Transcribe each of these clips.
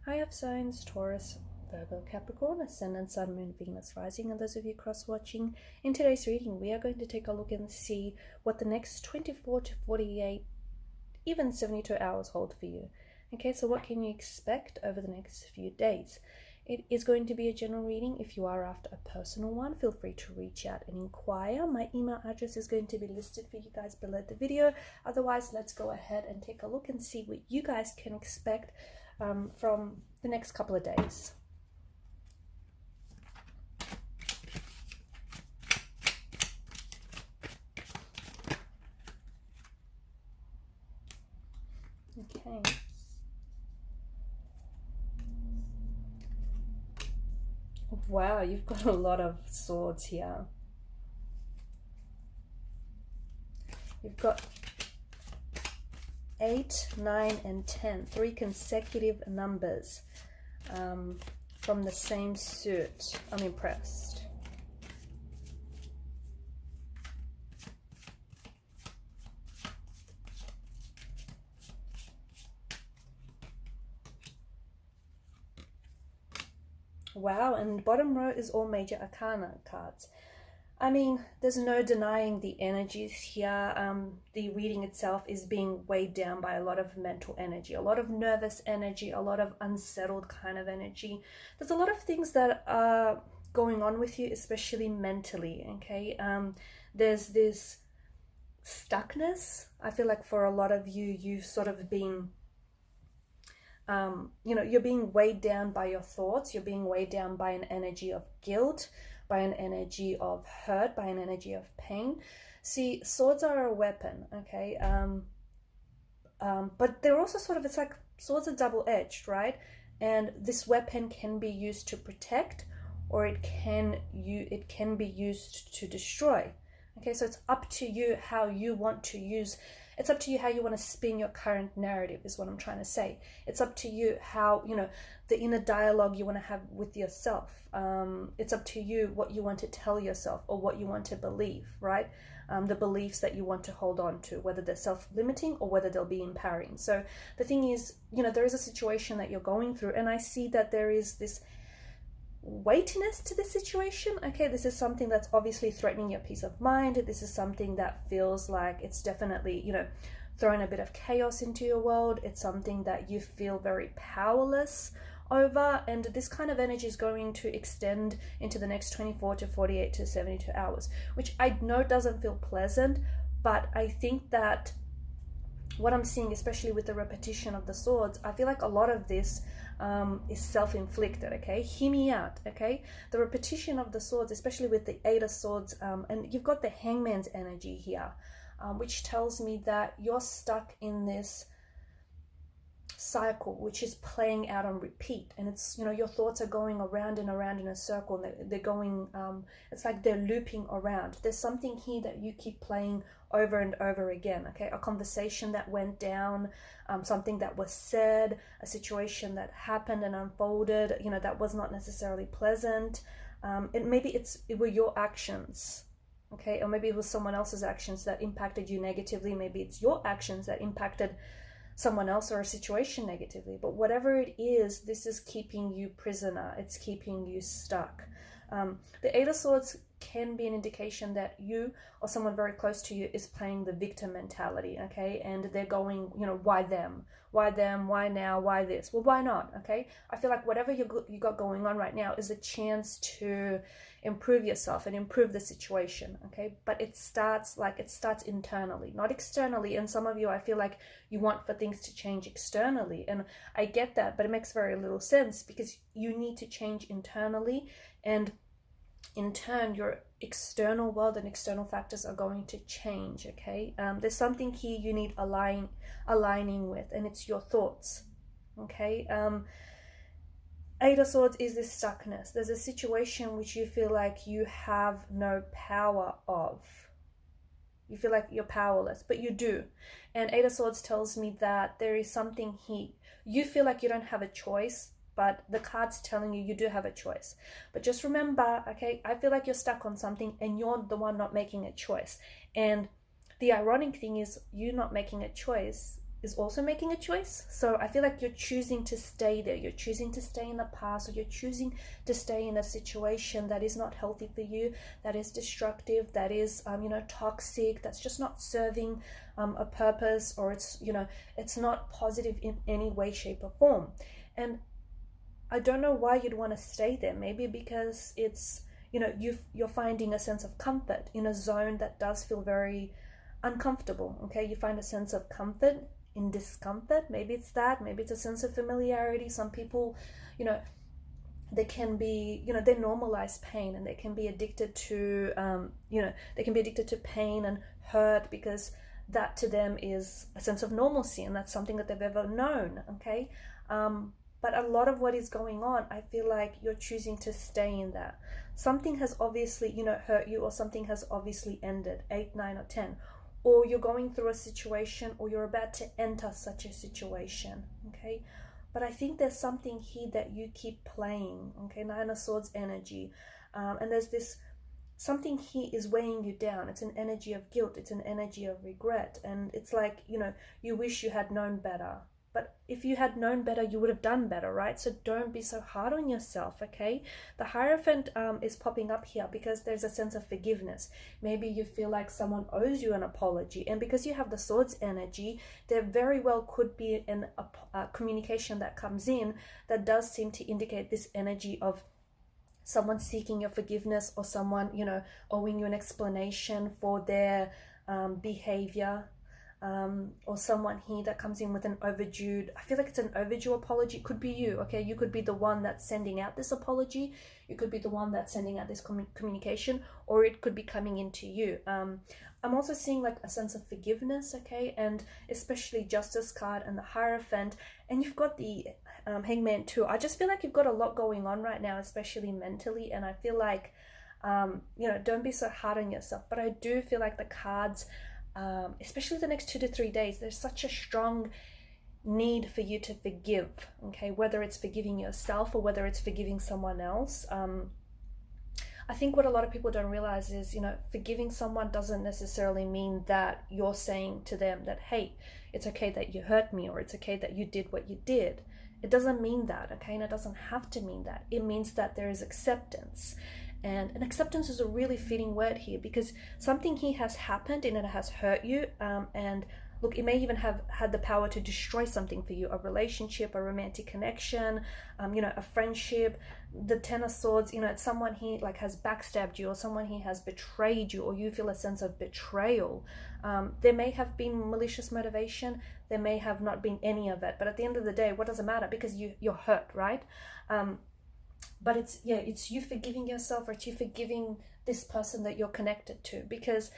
Hi, Earth signs Taurus, Virgo, Capricorn, Ascendant, Sun, Moon, Venus, Rising, and those of you cross-watching. In today's reading, we are going to take a look and see what the next 24 to 48, even 72 hours hold for you. Okay, so what can you expect over the next few days? It is going to be a general reading. If you are after a personal one, feel free to reach out and inquire. My email address is going to be listed for you guys below the video. Otherwise, let's go ahead and take a look and see what you guys can expect from the next couple of days. Okay. Wow, you've got a lot of swords here. You've got 8, 9, and 10, 3 consecutive numbers from the same suit. I'm impressed. Wow, and bottom row is all major arcana cards. I mean, there's no denying the energies here. The reading itself is being weighed down by a lot of mental energy, a lot of nervous energy, a lot of unsettled kind of energy. There's a lot of things that are going on with you, especially mentally, okay? There's this stuckness. I feel like for a lot of you, you've sort of been you're being weighed down by your thoughts. You're being weighed down by an energy of guilt, by an energy of hurt, by an energy of pain. See, swords are a weapon, okay? But they're also sort of, it's like swords are double-edged, right? And this weapon can be used to protect, or it can be used to destroy. Okay, so it's up to you how you want to use. It's up to you how you want to spin your current narrative, is what I'm trying to say. It's up to you how, the inner dialogue you want to have with yourself. It's up to you what you want to tell yourself or what you want to believe, right? The beliefs that you want to hold on to, whether they're self-limiting or whether they'll be empowering. So the thing is, there is a situation that you're going through, and I see that there is this weightiness to the situation. Okay, this is something that's obviously threatening your peace of mind. This is something that feels like it's definitely, throwing a bit of chaos into your world. It's something that you feel very powerless over, and this kind of energy is going to extend into the next 24 to 48 to 72 hours, which I know doesn't feel pleasant, but I think that what I'm seeing, especially with the repetition of the swords, I feel like a lot of this is self-inflicted, okay? Hear me out, okay? The repetition of the swords, especially with the 8 of swords, and you've got the hangman's energy here, which tells me that you're stuck in this cycle which is playing out on repeat, and it's your thoughts are going around and around in a circle, and they're going it's like they're looping around. There's something here that you keep playing over and over again, okay? A conversation that went down, something that was said, a situation that happened and unfolded, that was not necessarily pleasant. It were your actions, okay? Or maybe it was someone else's actions that impacted you negatively. Maybe it's your actions that impacted someone else or a situation negatively. But whatever it is, this is keeping you prisoner. It's keeping you stuck. The 8 of Swords can be an indication that you or someone very close to you is playing the victim mentality, okay? And they're going, why them? Why them? Why now? Why this? Well, why not, okay? I feel like whatever you got going on right now is a chance to improve yourself and improve the situation, okay? But it starts internally, not externally. And some of you, I feel like you want for things to change externally. And I get that, but it makes very little sense, because you need to change internally, and in turn, your external world and external factors are going to change, okay? There's something here you need aligning with, and it's your thoughts, okay? 8 of Swords is this stuckness. There's a situation which you feel like you have no power of. You feel like you're powerless, but you do. And 8 of Swords tells me that there is something here. You feel like you don't have a choice, but the card's telling you do have a choice. But just remember, okay, I feel like you're stuck on something and you're the one not making a choice. And the ironic thing is, you not making a choice is also making a choice. So I feel like you're choosing to stay there. You're choosing to stay in the past, or you're choosing to stay in a situation that is not healthy for you, that is destructive, that is, toxic, that's just not serving a purpose, or it's, it's not positive in any way, shape, or form. And I don't know why you'd want to stay there. Maybe because it's, you're finding a sense of comfort in a zone that does feel very uncomfortable. Okay, you find a sense of comfort in discomfort. Maybe it's that. Maybe it's a sense of familiarity. Some people, they can be, they normalize pain, and they can be addicted to, they can be addicted to pain and hurt, because that to them is a sense of normalcy, and that's something that they've ever known. Okay. But a lot of what is going on, I feel like you're choosing to stay in that. Something has obviously, hurt you, or something has obviously ended, 8, 9, or 10. Or you're going through a situation, or you're about to enter such a situation, okay? But I think there's something here that you keep playing, okay? 9 of Swords energy. And there's this, something here is weighing you down. It's an energy of guilt. It's an energy of regret. And it's like, you wish you had known better. But if you had known better, you would have done better, right? So don't be so hard on yourself, okay? The Hierophant is popping up here because there's a sense of forgiveness. Maybe you feel like someone owes you an apology. And because you have the Swords energy, there very well could be a communication that comes in that does seem to indicate this energy of someone seeking your forgiveness, or someone, owing you an explanation for their behavior. Or someone here that comes in with an overdue, I feel like it's an overdue apology. It could be you, okay? You could be the one that's sending out this apology. You could be the one that's sending out this communication, or it could be coming into you. I'm also seeing like a sense of forgiveness, okay? And especially Justice card and the Hierophant, and you've got the Hangman too. I just feel like you've got a lot going on right now, especially mentally, and I feel like, don't be so hard on yourself. But I do feel like the cards, especially the next 2 to 3 days, there's such a strong need for you to forgive, okay? Whether it's forgiving yourself or whether it's forgiving someone else. I think what a lot of people don't realize is, forgiving someone doesn't necessarily mean that you're saying to them that, hey, it's okay that you hurt me, or it's okay that you did what you did. It doesn't mean that, okay? And it doesn't have to mean that. It means that there is acceptance. And acceptance is a really fitting word here, because something here has happened and it has hurt you. And look, it may even have had the power to destroy something for you, a relationship, a romantic connection, a friendship. The Ten of Swords, it's someone here like has backstabbed you, or someone here has betrayed you, or you feel a sense of betrayal. There may have been malicious motivation. There may have not been any of it. But at the end of the day, what does it matter? Because you're hurt, right? But it's you forgiving yourself, or it's you forgiving this person that you're connected to. Because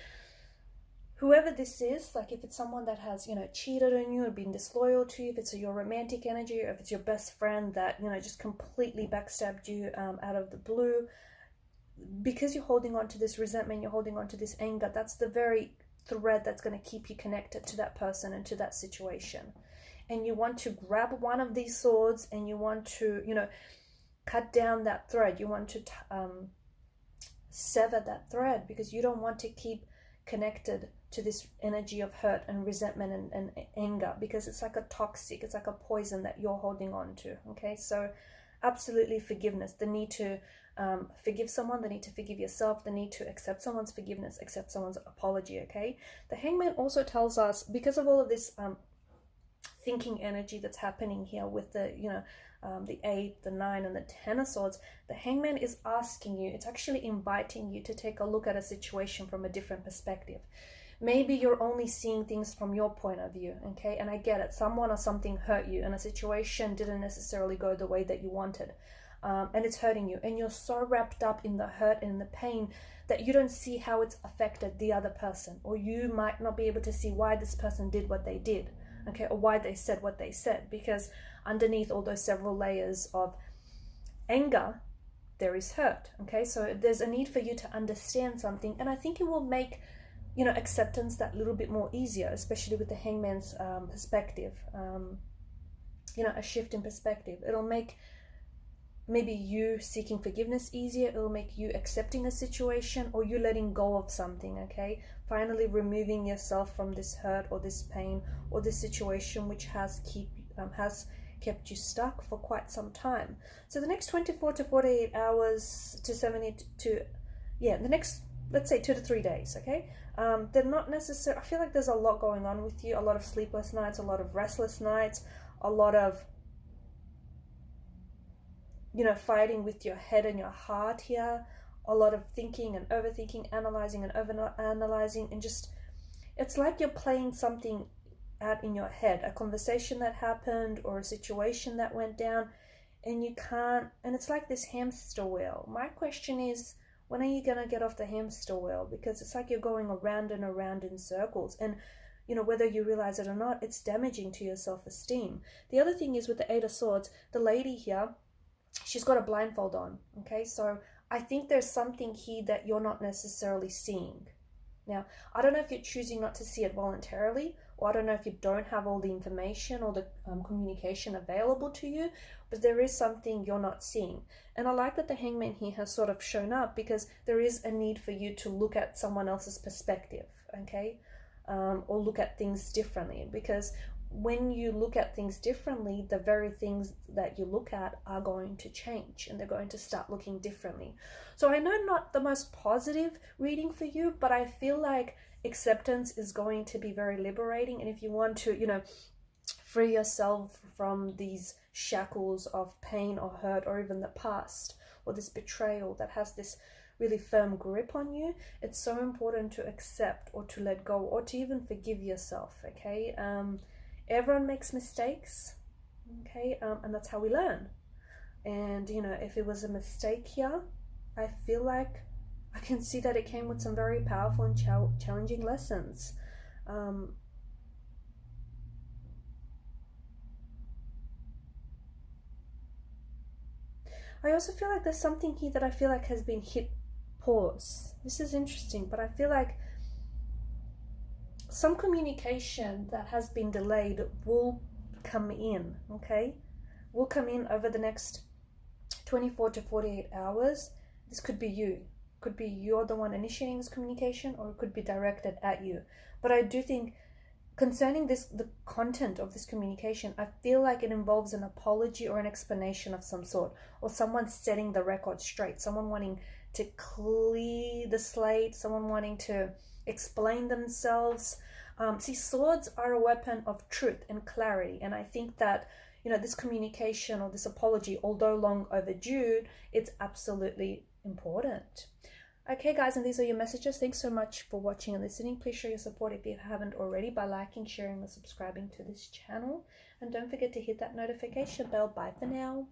whoever this is, like if it's someone that has, cheated on you or been disloyal to you, if it's your romantic energy, or if it's your best friend that, just completely backstabbed you out of the blue, because you're holding on to this resentment, you're holding on to this anger, that's the very thread that's going to keep you connected to that person and to that situation. And you want to grab one of these swords, and you want to, cut down that thread. You want to sever that thread, because you don't want to keep connected to this energy of hurt and resentment and anger, because it's like a toxic, it's like a poison that you're holding on to. Okay, so absolutely forgiveness, the need to forgive someone, the need to forgive yourself, the need to accept someone's forgiveness, accept someone's apology. Okay, the Hangman also tells us, because of all of this thinking energy that's happening here with the the 8, the 9, and the 10 of Swords, the Hangman is asking you, it's actually inviting you to take a look at a situation from a different perspective. Maybe you're only seeing things from your point of view, okay? And I get it. Someone or something hurt you, and a situation didn't necessarily go the way that you wanted. And it's hurting you. And you're so wrapped up in the hurt and the pain that you don't see how it's affected the other person. Or you might not be able to see why this person did what they did, okay? Or why they said what they said. Because underneath all those several layers of anger, there is hurt, okay? So there's a need for you to understand something. And I think it will make acceptance that little bit more easier, especially with the Hangman's perspective, a shift in perspective. It'll make maybe you seeking forgiveness easier. It'll make you accepting a situation, or you letting go of something, okay? Finally removing yourself from this hurt or this pain or this situation which has kept you stuck for quite some time. So the next 24 to 48 hours to 70 to, the next, let's say 2 to 3 days, okay? They're not necessary. I feel like there's a lot going on with you, a lot of sleepless nights, a lot of restless nights, a lot of, fighting with your head and your heart here, a lot of thinking and overthinking, analyzing and over-analyzing, and just, it's like you're playing something out in your head, a conversation that happened or a situation that went down, and you can't, and it's like this hamster wheel. My question is, when are you going to get off the hamster wheel? Because it's like you're going around and around in circles, and whether you realize it or not, it's damaging to your self-esteem. The other thing is, with the Eight of Swords, the lady here, she's got a blindfold on, okay? So I think there's something here that you're not necessarily seeing. Now, I don't know if you're choosing not to see it voluntarily, or I don't know if you don't have all the information or the communication available to you, but there is something you're not seeing. And I like that the Hangman here has sort of shown up, because there is a need for you to look at someone else's perspective, okay? Or look at things differently, because when you look at things differently, the very things that you look at are going to change, and they're going to start looking differently. So I know not the most positive reading for you, but I feel like acceptance is going to be very liberating. And if you want to, free yourself from these shackles of pain or hurt, or even the past, or this betrayal that has this really firm grip on you, it's so important to accept, or to let go, or to even forgive yourself, okay? Everyone makes mistakes, okay? And that's how we learn. And, if it was a mistake here, I feel like I can see that it came with some very powerful and challenging lessons. I also feel like there's something here that I feel like has been hit pause. This is interesting, but I feel like some communication that has been delayed will come in, okay? Will come in over the next 24 to 48 hours. This could be you. Could be you're the one initiating this communication, or it could be directed at you. But I do think, concerning the content of this communication, I feel like it involves an apology or an explanation of some sort, or someone setting the record straight, someone wanting to clear the slate, someone wanting to explain themselves. See, swords are a weapon of truth and clarity, and I think that this communication or this apology, although long overdue, it's absolutely important. Okay guys, and these are your messages. Thanks so much for watching and listening. Please show your support if you haven't already by liking, sharing, or subscribing to this channel, and don't forget to hit that notification bell. Bye for now.